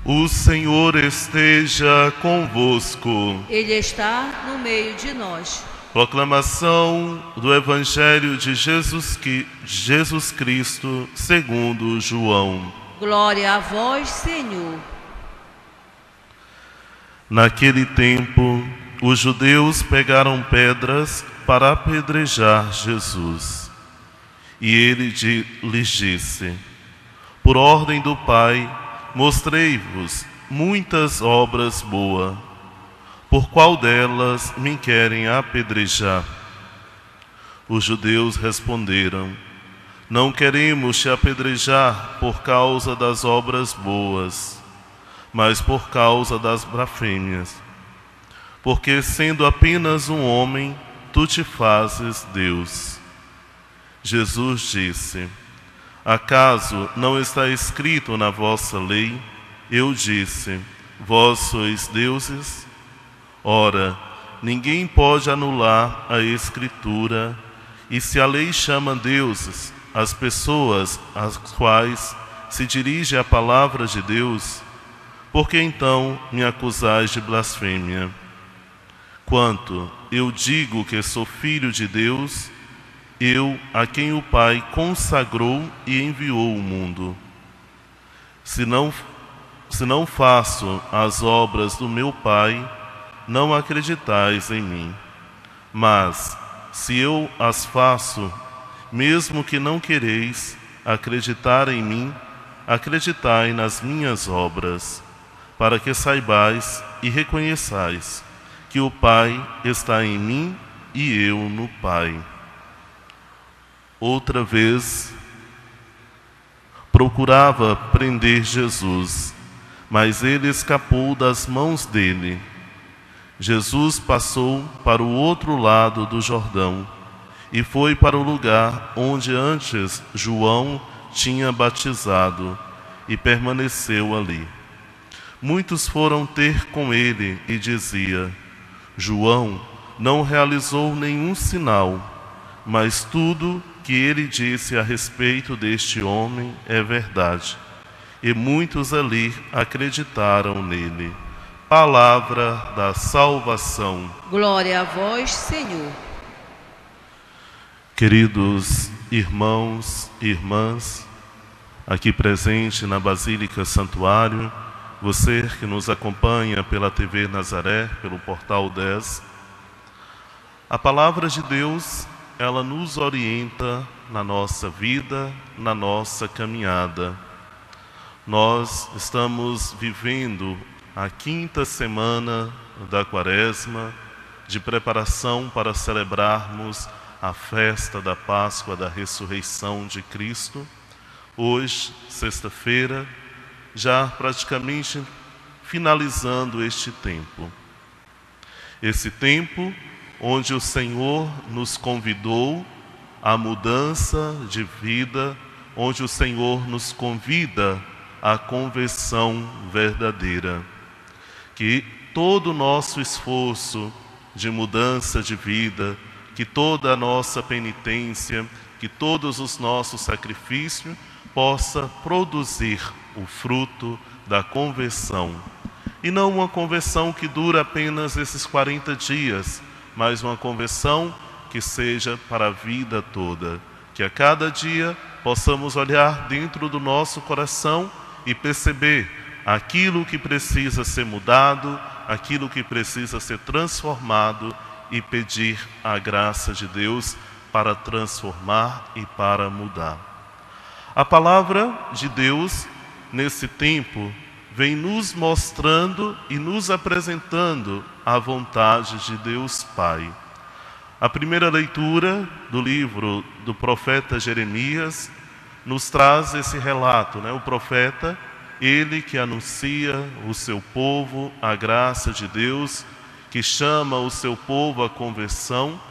O Senhor esteja convosco. Ele está no meio de nós. Proclamação do Evangelho de Jesus Cristo segundo João. Glória a vós, Senhor. Naquele tempo, os judeus pegaram pedras para apedrejar Jesus. E ele lhes disse: por ordem do Pai, mostrei-vos muitas obras boas. Por qual delas me querem apedrejar? Os judeus responderam: não queremos te apedrejar por causa das obras boas, mas por causa das blasfêmias. Porque, sendo apenas um homem, tu te fazes Deus. Jesus disse: acaso não está escrito na vossa lei? Eu disse: vós sois deuses? Ora, ninguém pode anular a Escritura, e se a lei chama deuses as pessoas às quais se dirige a palavra de Deus, por que então me acusais de blasfêmia? Quanto eu digo que sou filho de Deus, eu, a quem o Pai consagrou e enviou ao mundo. Se não faço as obras do meu Pai, não acreditais em mim. Mas, se eu as faço, mesmo que não quereis acreditar em mim, acreditai nas minhas obras, para que saibais e reconheçais que o Pai está em mim e eu no Pai. Outra vez, procurava prender Jesus, mas ele escapou das mãos dele. Jesus passou para o outro lado do Jordão e foi para o lugar onde antes João tinha batizado e permaneceu ali. Muitos foram ter com ele e dizia: João não realizou nenhum sinal, mas tudo que ele disse a respeito deste homem é verdade. E muitos ali acreditaram nele. Palavra da salvação. Glória a vós, Senhor. Queridos irmãos e irmãs, aqui presente na Basílica Santuário, você que nos acompanha pela TV Nazaré, pelo Portal 10, a palavra de Deus, ela nos orienta na nossa vida, na nossa caminhada. Nós estamos vivendo a 5ª semana da Quaresma, de preparação para celebrarmos a festa da Páscoa da Ressurreição de Cristo. Hoje, sexta-feira, já praticamente finalizando este tempo. Esse tempo onde o Senhor nos convidou à mudança de vida, onde o Senhor nos convida à conversão verdadeira. Que todo o nosso esforço de mudança de vida, que toda a nossa penitência, que todos os nossos sacrifícios possa produzir o fruto da conversão. E não uma conversão que dura apenas esses 40 dias, mas uma conversão que seja para a vida toda. Que a cada dia possamos olhar dentro do nosso coração e perceber aquilo que precisa ser mudado, aquilo que precisa ser transformado e pedir a graça de Deus para transformar e para mudar. A palavra de Deus, nesse tempo, vem nos mostrando e nos apresentando a vontade de Deus Pai. A primeira leitura do livro do profeta Jeremias nos traz esse relato, O profeta, ele que anuncia o seu povo a graça de Deus, que chama o seu povo à conversão,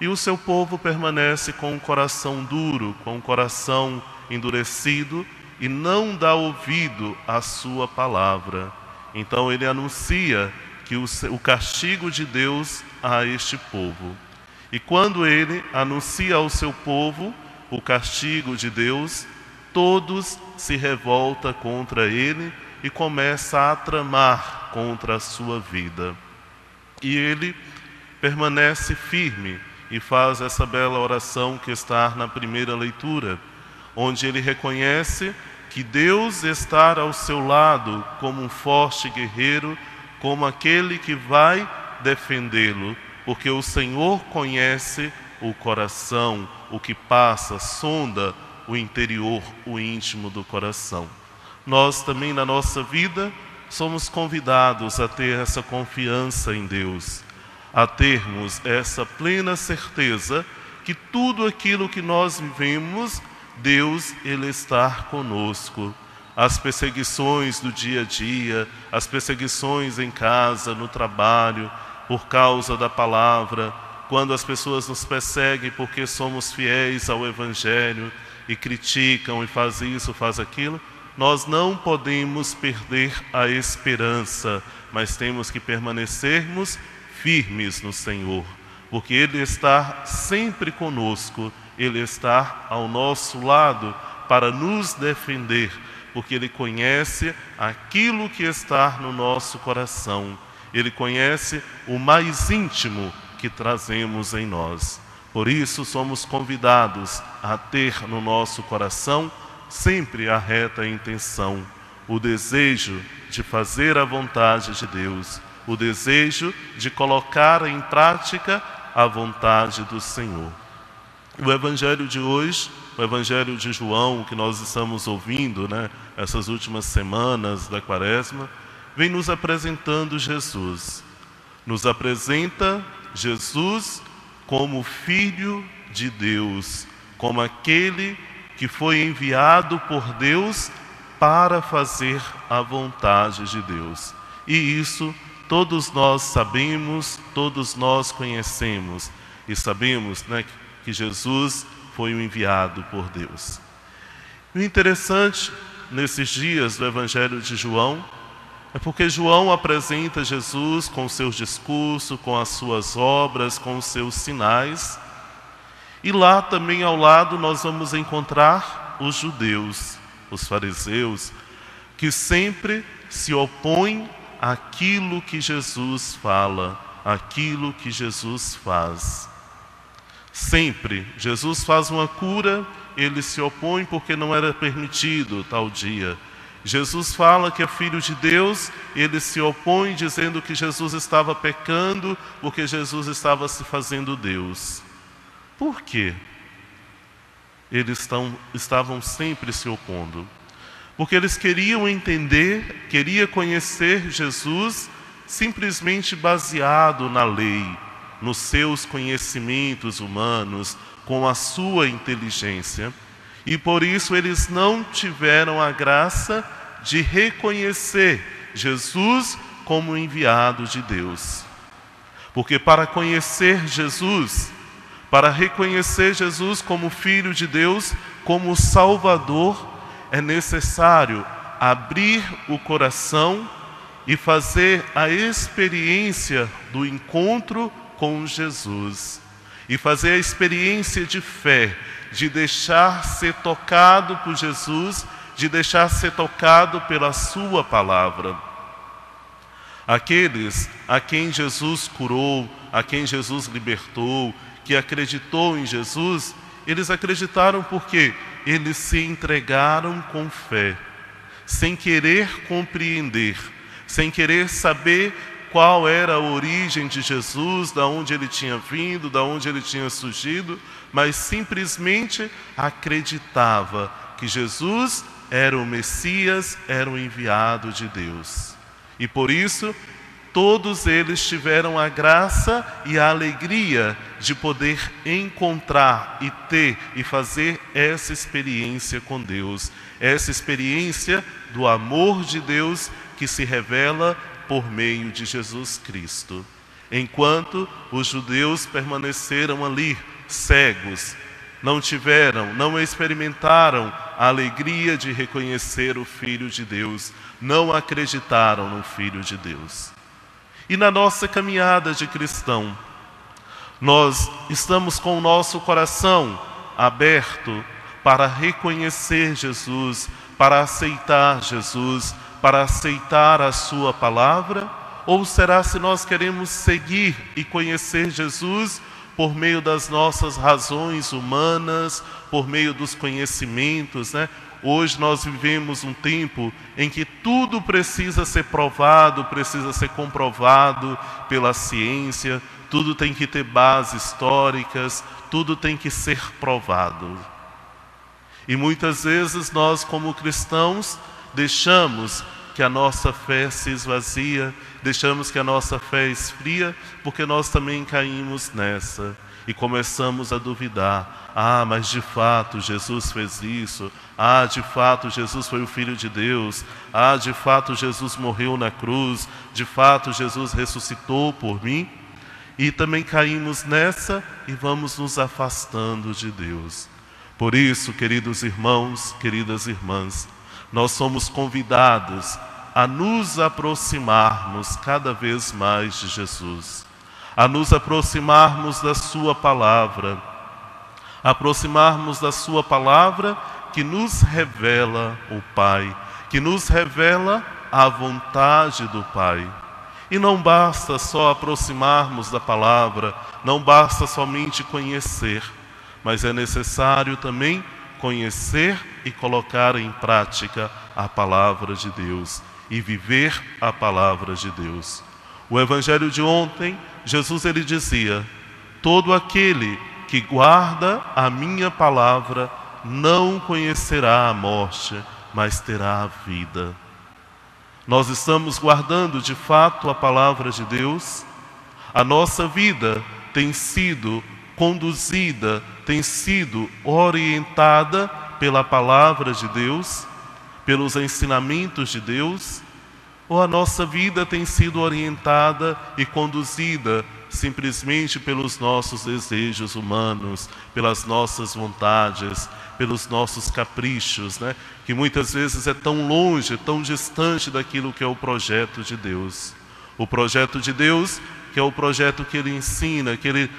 e o seu povo permanece com o coração duro, com o coração endurecido, e não dá ouvido à sua palavra. Então ele anuncia que o castigo de Deus a este povo. E quando ele anuncia ao seu povo o castigo de Deus, todos se revoltam contra ele e começa a tramar contra a sua vida. E ele permanece firme e faz essa bela oração que está na primeira leitura, onde ele reconhece que Deus está ao seu lado como um forte guerreiro, como aquele que vai defendê-lo, porque o Senhor conhece o coração, o que passa, sonda o interior, o íntimo do coração. Nós também na nossa vida somos convidados a ter essa confiança em Deus, a termos essa plena certeza que tudo aquilo que nós vivemos, Deus, Ele está conosco. As perseguições do dia a dia, as perseguições em casa, no trabalho, por causa da palavra, quando as pessoas nos perseguem porque somos fiéis ao Evangelho e criticam e fazem isso, faz aquilo, nós não podemos perder a esperança, mas temos que permanecermos firmes no Senhor, porque Ele está sempre conosco, Ele está ao nosso lado para nos defender, porque Ele conhece aquilo que está no nosso coração, Ele conhece o mais íntimo que trazemos em nós. Por isso somos convidados a ter no nosso coração sempre a reta intenção, o desejo de fazer a vontade de Deus, o desejo de colocar em prática a vontade do Senhor. O Evangelho de hoje, o Evangelho de João, que nós estamos ouvindo, essas últimas semanas da Quaresma, vem nos apresentando Jesus. Nos apresenta Jesus como Filho de Deus, como aquele que foi enviado por Deus para fazer a vontade de Deus. E isso todos nós sabemos, todos nós conhecemos. E sabemos que Jesus foi o enviado por Deus. O interessante nesses dias do Evangelho de João é porque João apresenta Jesus com seus discursos, com as suas obras, com os seus sinais. E lá também ao lado nós vamos encontrar os judeus, os fariseus, que sempre se opõem àquilo que Jesus fala, àquilo que Jesus faz. Sempre. Jesus faz uma cura, ele se opõe porque não era permitido tal dia. Jesus fala que é Filho de Deus, ele se opõe dizendo que Jesus estava pecando porque Jesus estava se fazendo Deus. Por quê? Eles estavam sempre se opondo. Porque eles queriam entender, queriam conhecer Jesus simplesmente baseado na lei, nos seus conhecimentos humanos, com a sua inteligência. E por isso eles não tiveram a graça de reconhecer Jesus como enviado de Deus. Porque para conhecer Jesus, para reconhecer Jesus como Filho de Deus, como Salvador, é necessário abrir o coração e fazer a experiência do encontro com Jesus. E fazer a experiência de fé, de deixar ser tocado por Jesus, de deixar ser tocado pela sua palavra. Aqueles a quem Jesus curou, a quem Jesus libertou, que acreditou em Jesus, eles acreditaram porque eles se entregaram com fé, sem querer compreender, sem querer saber qual era a origem de Jesus, de onde ele tinha vindo, de onde ele tinha surgido, mas simplesmente acreditava que Jesus era o Messias, era o enviado de Deus. E por isso, todos eles tiveram a graça e a alegria de poder encontrar e ter e fazer essa experiência com Deus, essa experiência do amor de Deus que se revela por meio de Jesus Cristo. Enquanto os judeus permaneceram ali, cegos, não experimentaram a alegria de reconhecer o Filho de Deus, não acreditaram no Filho de Deus. E na nossa caminhada de cristão, nós estamos com o nosso coração aberto para reconhecer Jesus, para aceitar Jesus, para aceitar a sua palavra? Ou será se nós queremos seguir e conhecer Jesus por meio das nossas razões humanas, por meio dos conhecimentos, né? Hoje nós vivemos um tempo em que tudo precisa ser provado, precisa ser comprovado pela ciência, tudo tem que ter bases históricas, tudo tem que ser provado. E muitas vezes nós, como cristãos, deixamos que a nossa fé se esvazia, deixamos que a nossa fé esfria, porque nós também caímos nessa e começamos a duvidar. Ah, mas de fato Jesus fez isso. Ah, de fato Jesus foi o Filho de Deus. Ah, de fato Jesus morreu na cruz. De fato Jesus ressuscitou por mim. E também caímos nessa e vamos nos afastando de Deus. Por isso, queridos irmãos, queridas irmãs, nós somos convidados a nos aproximarmos cada vez mais de Jesus, a nos aproximarmos da sua palavra, aproximarmos da sua palavra que nos revela o Pai, que nos revela a vontade do Pai. E não basta só aproximarmos da palavra, não basta somente conhecer, mas é necessário também conhecer e colocar em prática a palavra de Deus e viver a palavra de Deus. O evangelho de ontem, Jesus ele dizia: todo aquele que guarda a minha palavra não conhecerá a morte, mas terá a vida. Nós estamos guardando de fato a palavra de Deus? A nossa vida tem sido conduzida, tem sido orientada pela palavra de Deus, pelos ensinamentos de Deus? Ou a nossa vida tem sido orientada e conduzida simplesmente pelos nossos desejos humanos, pelas nossas vontades, pelos nossos caprichos, né? Que muitas vezes é tão longe, tão distante daquilo que é o projeto de Deus. O projeto de Deus, que é o projeto que Ele ensina, que Ele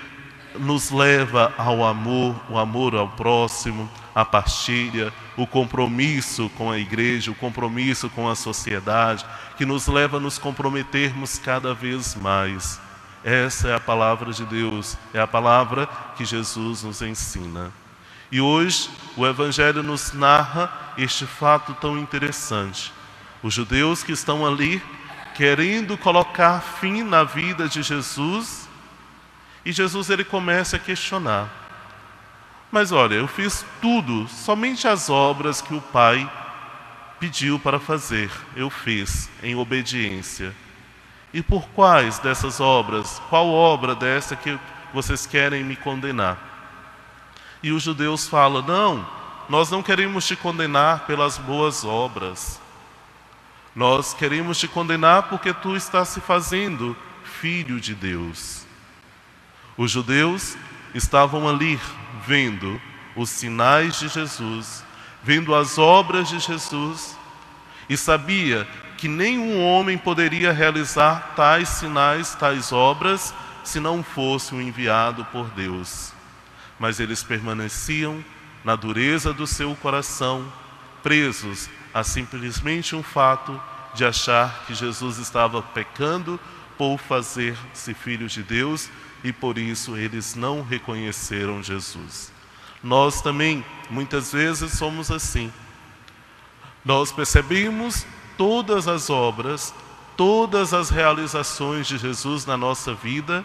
nos leva ao amor, o amor ao próximo, a partilha, o compromisso com a igreja, o compromisso com a sociedade, que nos leva a nos comprometermos cada vez mais. Essa é a palavra de Deus, é a palavra que Jesus nos ensina. E hoje o Evangelho nos narra este fato tão interessante. Os judeus que estão ali querendo colocar fim na vida de Jesus, e Jesus ele começa a questionar. Mas olha, eu fiz tudo, somente as obras que o Pai pediu para fazer, eu fiz em obediência. E por quais dessas obras, qual obra dessa que vocês querem me condenar? E os judeus falam: não, nós não queremos te condenar pelas boas obras. Nós queremos te condenar porque tu estás se fazendo filho de Deus. Os judeus estavam ali vendo os sinais de Jesus, vendo as obras de Jesus, e sabia que nenhum homem poderia realizar tais sinais, tais obras, se não fosse um enviado por Deus. Mas eles permaneciam na dureza do seu coração, presos a simplesmente um fato de achar que Jesus estava pecando por fazer-se filho de Deus, e por isso eles não reconheceram Jesus. Nós também, muitas vezes, somos assim. Nós percebemos todas as obras, todas as realizações de Jesus na nossa vida,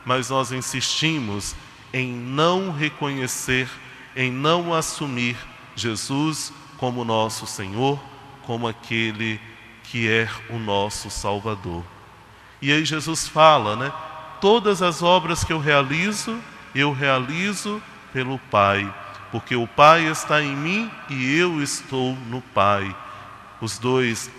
mas nós insistimos em não reconhecer, em não assumir Jesus como nosso Senhor, como aquele que é o nosso Salvador. E aí Jesus fala, né? Todas as obras que eu realizo pelo Pai, porque o Pai está em mim e eu estou no Pai. Os dois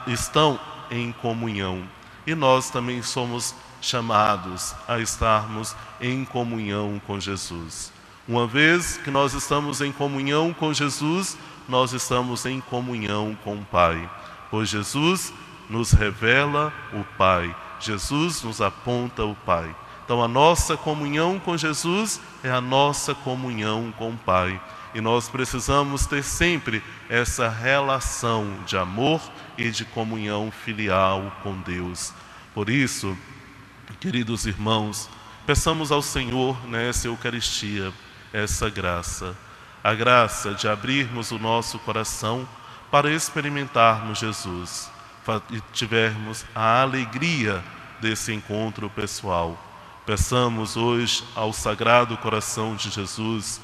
estão em comunhão. E nós também somos chamados a estarmos em comunhão com Jesus. Uma vez que nós estamos em comunhão com Jesus, nós estamos em comunhão com o Pai. Pois Jesus nos revela o Pai. Jesus nos aponta o Pai. Então a nossa comunhão com Jesus é a nossa comunhão com o Pai. E nós precisamos ter sempre essa relação de amor e de comunhão filial com Deus. Por isso, queridos irmãos, peçamos ao Senhor nessa Eucaristia essa graça, a graça de abrirmos o nosso coração para experimentarmos Jesus e tivermos a alegria desse encontro pessoal. Peçamos hoje ao Sagrado Coração de Jesus,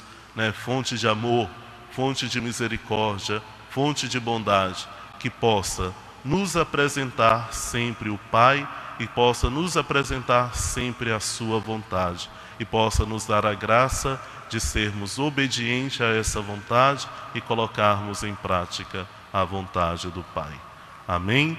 fonte de amor, fonte de misericórdia, fonte de bondade, que possa nos apresentar sempre o Pai e possa nos apresentar sempre a sua vontade e possa nos dar a graça de sermos obedientes a essa vontade e colocarmos em prática a vontade do Pai. Amém?